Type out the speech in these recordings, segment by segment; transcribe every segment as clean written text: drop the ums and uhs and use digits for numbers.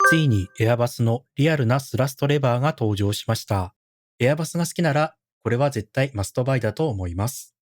ついにエアバスのリアルなスラストレバーが登場しました。エアバスが好きなら、これは絶対マストバイだと思います。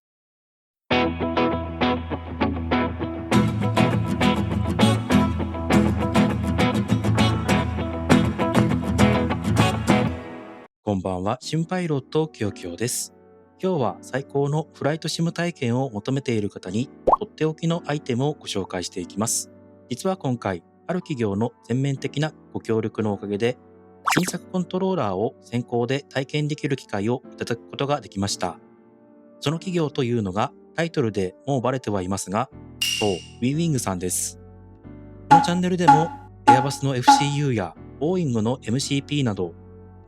こんばんは、シムパイロットきよきよです。今日は最高のフライトシム体験を求めている方にとっておきのアイテムをご紹介していきます。実は今回、ある企業の全面的なご協力のおかげで、新作コントローラーを先行で体験できる機会をいただくことができました。その企業というのがタイトルでもうバレてはいますが、そう、WeWing さんです。このチャンネルでも Airbus の FCU や Boeing の MCP など、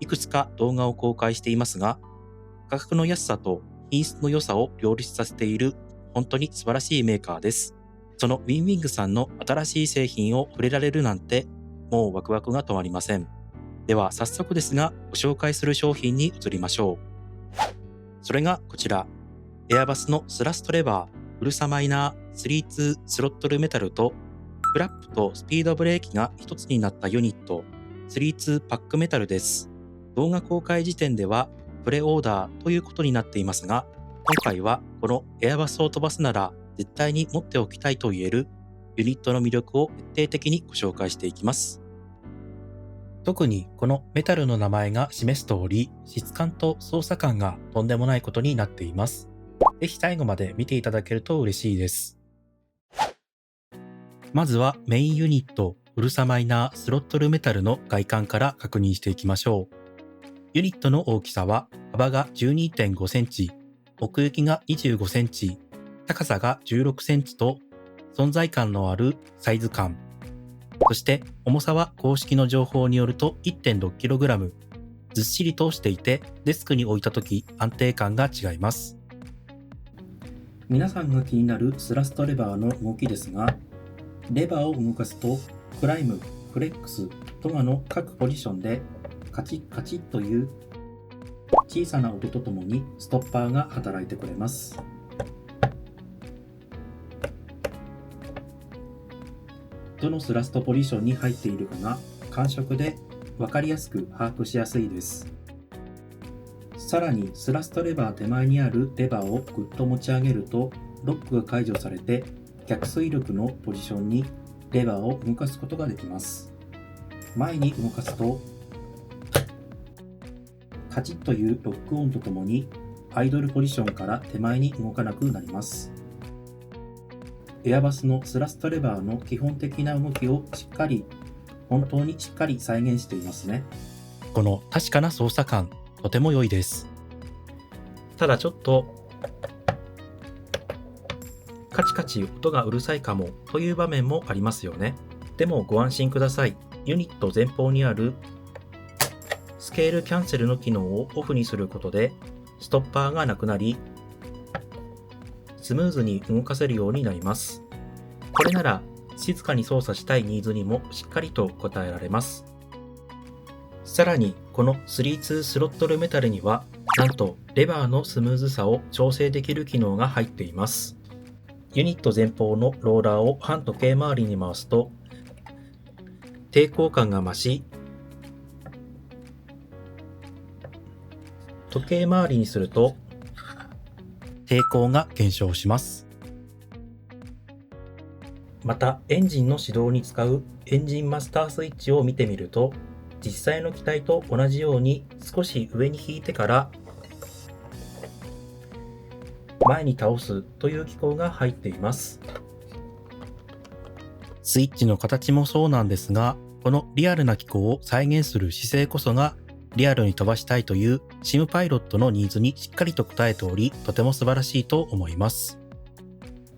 いくつか動画を公開していますが、価格の安さと品質の良さを両立させている本当に素晴らしいメーカーです。その WeWing さんの新しい製品を触れられるなんて、もうワクワクが止まりません。では早速ですが、ご紹介する商品に移りましょう。それがこちら、Airbus のスラストレバー、ウルサマイナー32スロットルメタルと、フラップとスピードブレーキが一つになったユニット、32パックメタルです。動画公開時点ではプレオーダーということになっていますが、今回はこのエアバスを飛ばすなら絶対に持っておきたいと言えるユニットの魅力を徹底的にご紹介していきます。特にこのメタルの名前が示す通り、質感と操作感がとんでもないことになっています。ぜひ最後まで見ていただけると嬉しいです。まずはメインユニット、ウルサマイナースロットルメタルの外観から確認していきましょう。ユニットの大きさは幅が 12.5 センチ、奥行きが25センチ、高さが16センチと存在感のあるサイズ感。そして重さは公式の情報によると 1.6kg。ずっしりとしていてデスクに置いた時安定感が違います。皆さんが気になるスラストレバーの動きですが、レバーを動かすとクライム、フレックス、トガの各ポジションでカチッカチッという小さな音とともにストッパーが働いてくれます。どのスラストポジションに入っているかが感触で分かりやすく把握しやすいです。さらにスラストレバー手前にあるレバーをぐっと持ち上げるとロックが解除されて逆推力のポジションにレバーを動かすことができます。前に動かすとカチッというロック音とともにアイドルポジションから手前に動かなくなります。エアバスのスラストレバーの基本的な動きを本当にしっかり再現していますね。この確かな操作感、とても良いです。ただちょっとカチカチ音がうるさいかもという場面もありますよね。でもご安心ください。ユニット前方にあるスケールキャンセルの機能をオフにすることでストッパーがなくなり、スムーズに動かせるようになります。これなら静かに操作したいニーズにもしっかりと応えられます。さらにこの32スロットルメタルにはなんとレバーのスムーズさを調整できる機能が入っています。ユニット前方のローラーを反時計回りに回すと抵抗感が増し、時計回りにすると抵抗が減少します。またエンジンの始動に使うエンジンマスタースイッチを見てみると、実際の機体と同じように少し上に引いてから前に倒すという機構が入っています。スイッチの形もそうなんですが、このリアルな機構を再現する姿勢こそがリアルに飛ばしたいというシムパイロットのニーズにしっかりと応えており、とても素晴らしいと思います。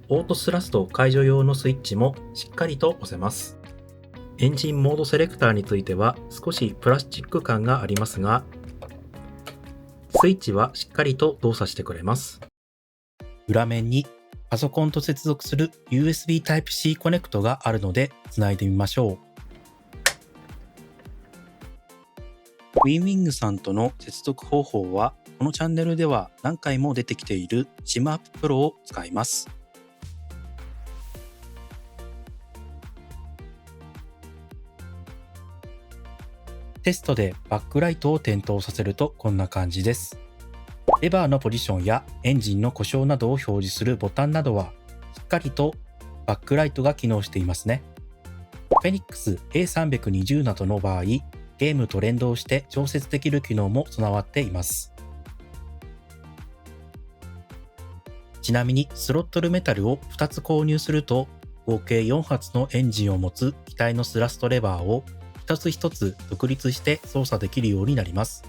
オートスラスト解除用のスイッチもしっかりと押せます。エンジンモードセレクターについては少しプラスチック感がありますが、スイッチはしっかりと動作してくれます。裏面にパソコンと接続する USB Type-C コネクトがあるのでつないでみましょう。WeWing さんとの接続方法はこのチャンネルでは何回も出てきている SIMApp Pro を使います。テストでバックライトを点灯させるとこんな感じです。レバーのポジションやエンジンの故障などを表示するボタンなどはしっかりとバックライトが機能していますね。フェニックス A320 などの場合、ゲームと連動して調節できる機能も備わっています。ちなみにスロットルメタルを2つ購入すると、合計4発のエンジンを持つ機体のスラストレバーを一つ一つ独立して操作できるようになります。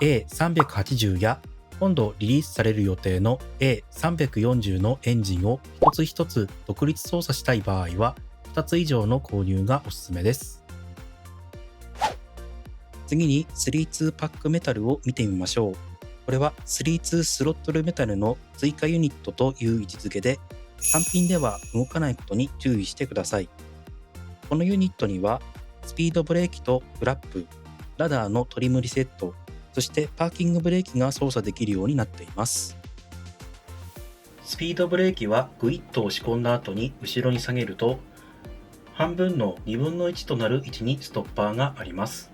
A380 や今度リリースされる予定の A340 のエンジンを一つ一つ独立操作したい場合は2つ以上の購入がおすすめです。次に 3-2 パックメタルを見てみましょう。これは 3-2 スロットルメタルの追加ユニットという位置づけで、単品では動かないことに注意してください。このユニットにはスピードブレーキとフラップ、ラダーのトリムリセット、そしてパーキングブレーキが操作できるようになっています。スピードブレーキはグイッと押し込んだ後に後ろに下げると、半分の2分の1となる位置にストッパーがあります。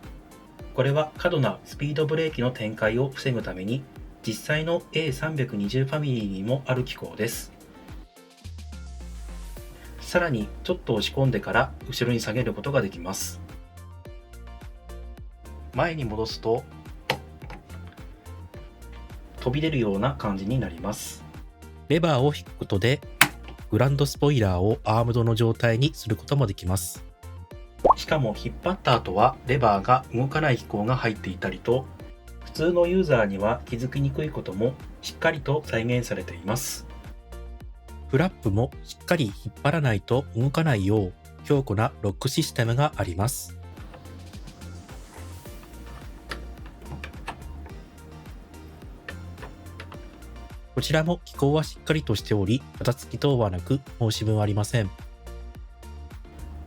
これは過度なスピードブレーキの展開を防ぐために、実際の A320 ファミリーにもある機構です。さらにちょっと押し込んでから後ろに下げることができます。前に戻すと飛び出るような感じになります。レバーを引くことでグランドスポイラーをアームドの状態にすることもできます。しかも引っ張った後はレバーが動かない機構が入っていたりと、普通のユーザーには気づきにくいこともしっかりと再現されています。フラップもしっかり引っ張らないと動かないよう強固なロックシステムがあります。こちらも機構はしっかりとしており、ガタつき等はなく申し分はありません。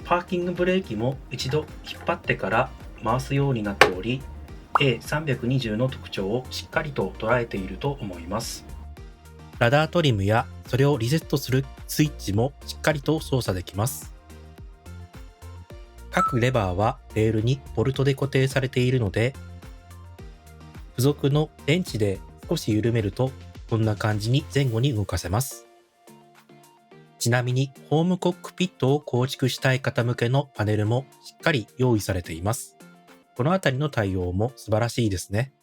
パーキングブレーキも一度引っ張ってから回すようになっており、A320 の特徴をしっかりと捉えていると思います。ラダートリムやそれをリセットするスイッチもしっかりと操作できます。各レバーはレールにボルトで固定されているので、付属の電池で少し緩めるとこんな感じに前後に動かせます。ちなみにホームコックピットを構築したい方向けのパネルもしっかり用意されています。このあたりの対応も素晴らしいですね。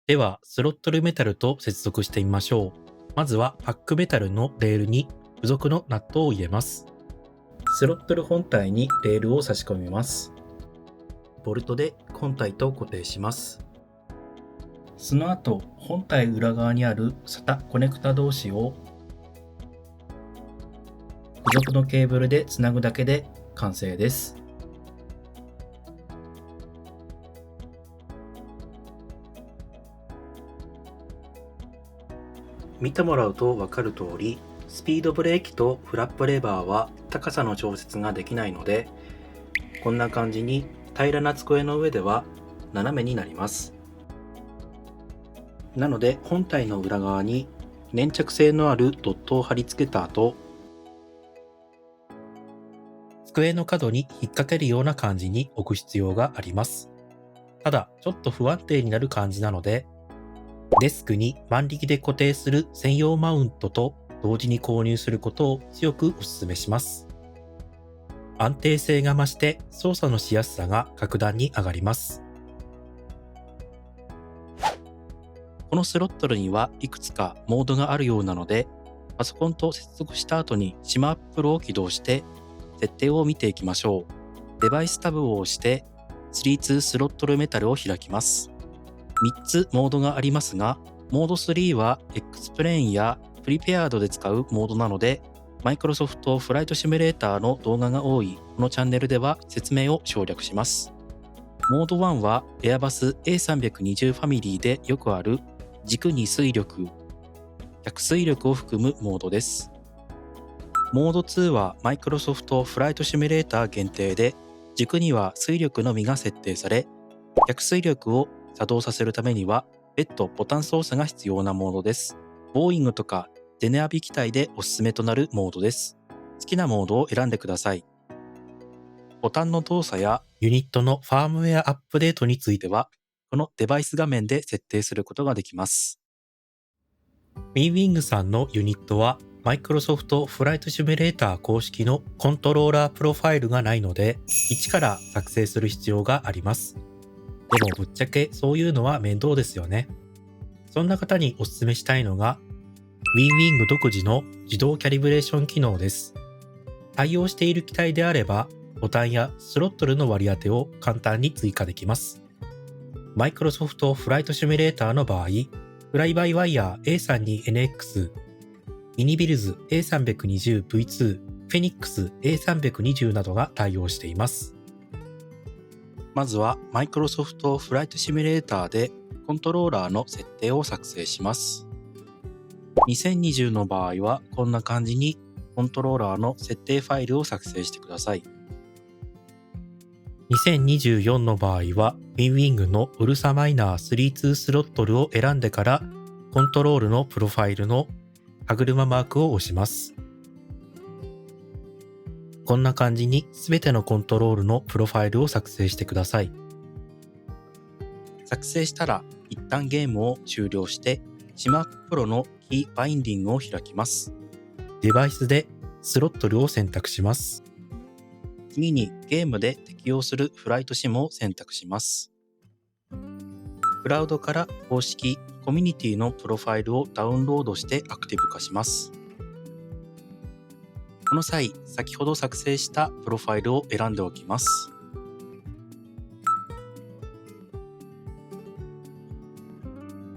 ではスロットルメタルと接続してみましょう。まずはパックメタルのレールに付属のナットを入れます。スロットル本体にレールを差し込みます。ボルトで本体と固定します。その後、本体裏側にある SATA コネクタ同士を付属のケーブルでつなぐだけで完成です。見てもらうと分かる通り、スピードブレーキとフラップレバーは高さの調節ができないので、こんな感じに平らな机の上では斜めになります。なので本体の裏側に粘着性のあるドットを貼り付けた後、机の角に引っ掛けるような感じに置く必要があります。ただちょっと不安定になる感じなので、デスクに万力で固定する専用マウントと同時に購入することを強くお勧めします。安定性が増して操作のしやすさが格段に上がります。このスロットルにはいくつかモードがあるようなので、パソコンと接続した後にシマアップルを起動して設定を見ていきましょう。デバイスタブを押して3-2スロットルメタルを開きます。3つモードがありますが、モード3は Explain や Prepared で使うモードなので、Microsoft フライトシミュレーターの動画が多いこのチャンネルでは説明を省略します。モード1は Airbus A320 ファミリーでよくある軸に推力、逆推力を含むモードです。モード2は Microsoft フライトシミュレーター限定で、軸には推力のみが設定され、逆推力を作動させるためには別途ボタン操作が必要なモードです。ボーイングとかゼネアビ機体でおすすめとなるモードです。好きなモードを選んでください。ボタンの動作やユニットのファームウェアアップデートについては、このデバイス画面で設定することができます。MeWing さんのユニットは、Microsoft Flight Simulator 公式のコントローラープロファイルがないので、一から作成する必要があります。でもぶっちゃけそういうのは面倒ですよね。そんな方にお勧めしたいのが、MeWing 独自の自動キャリブレーション機能です。対応している機体であれば、ボタンやスロットルの割り当てを簡単に追加できます。Microsoft Flight Simulator の場合、Fly-by-Wire A32NX、ミニビルズ A320V2、Phoenix A320 などが対応しています。まずは Microsoft Flight Simulator でコントローラーの設定を作成します。2020の場合はこんな感じにコントローラーの設定ファイルを作成してください。2024の場合は MeWing の Ursa Minor 32スロットルを選んでからコントロールのプロファイルの歯車マークを押します。こんな感じにすべてのコントロールのプロファイルを作成してください。作成したら一旦ゲームを終了してSIMAP Proのキーバインディングを開きます。デバイスでスロットルを選択します。次にゲームで適用するフライトシムを選択します。クラウドから公式コミュニティのプロファイルをダウンロードしてアクティブ化します。この際、先ほど作成したプロファイルを選んでおきます。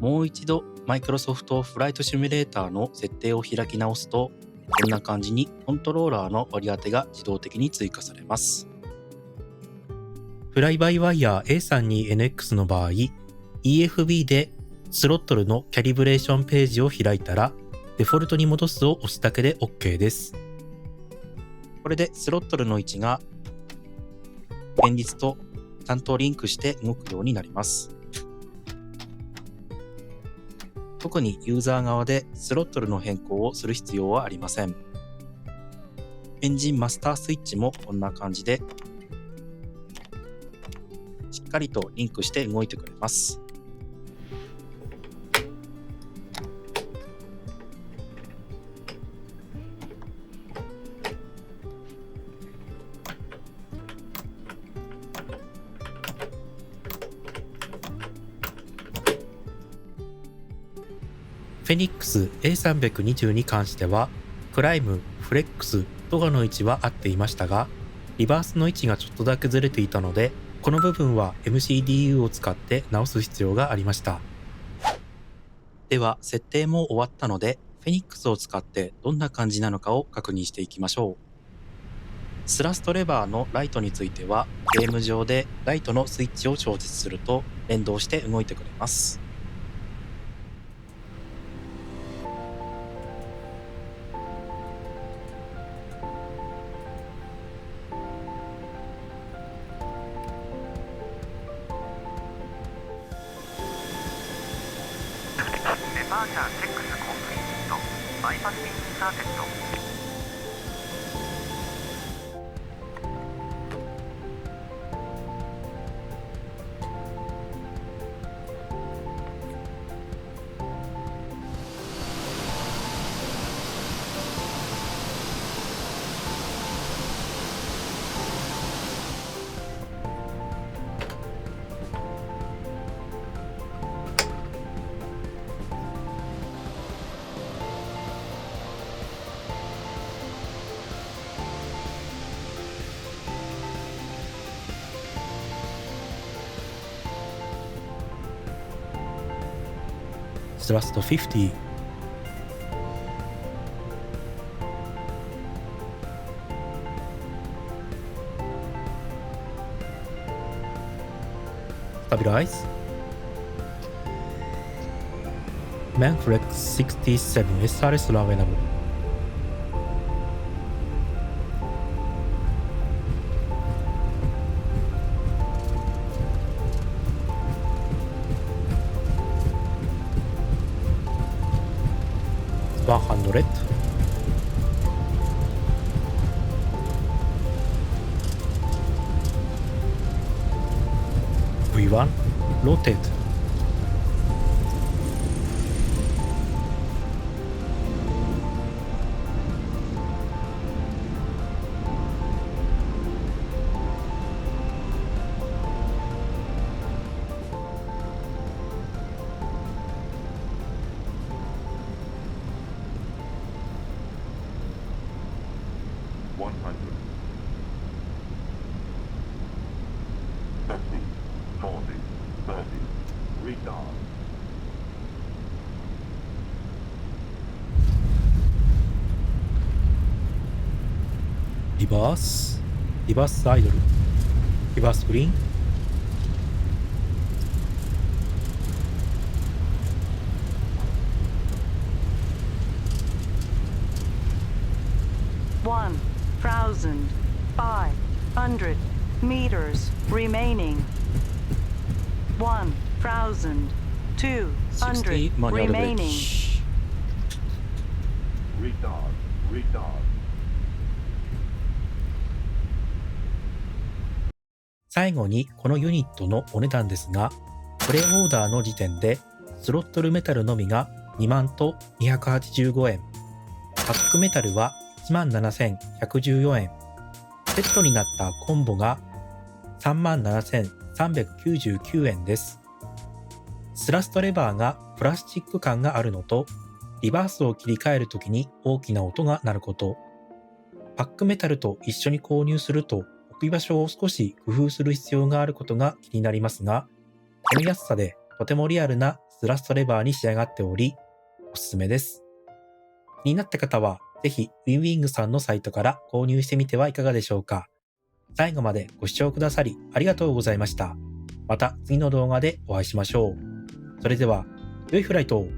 もう一度 Microsoft Flight Simulator の設定を開き直すと、こんな感じにコントローラーの割り当てが自動的に追加されます。Fly-by-Wire A32NX の場合、EFB でスロットルのキャリブレーションページを開いたら、デフォルトに戻すを押すだけで OK です。これでスロットルの位置が現実とちゃんとリンクして動くようになります。特にユーザー側でスロットルの変更をする必要はありません。エンジンマスタースイッチもこんな感じでしっかりとリンクして動いてくれます。Phoenix A320 に関しては、クライム、フレックス、ドガの位置は合っていましたが、リバースの位置がちょっとだけずれていたので、この部分は MCDU を使って直す必要がありました。では、設定も終わったので、Phoenix を使ってどんな感じなのかを確認していきましょう。スラストレバーのライトについては、ゲーム上でライトのスイッチを調節すると連動して動いてくれます。デパーチャーチェックスコンプリートバイパスインサーテッド。Thrust 50 Stabilize Manflex 67 SRS Available100 100 Everyone rotate. Reverse, reverse idle, reverse green, One thousand 500 meters remaining. 1,200 60 manual remaining. bridge. Retard. 最後にこのユニットのお値段ですが、プレオーダーの時点でスロットルメタルのみが2万と285円、パックメタルは1万7114円、セットになったコンボが3万7399円です。スラストレバーがプラスチック感があるのと、リバースを切り替えるときに大きな音が鳴ること、パックメタルと一緒に購入すると置き場所を少し工夫する必要があることが気になりますが、この安さでとてもリアルなスラストレバーに仕上がっており、おすすめです。気になった方はぜひウィンウィングさんのサイトから購入してみてはいかがでしょうか。最後までご視聴くださりありがとうございました。また次の動画でお会いしましょう。それでは、良いフライトを。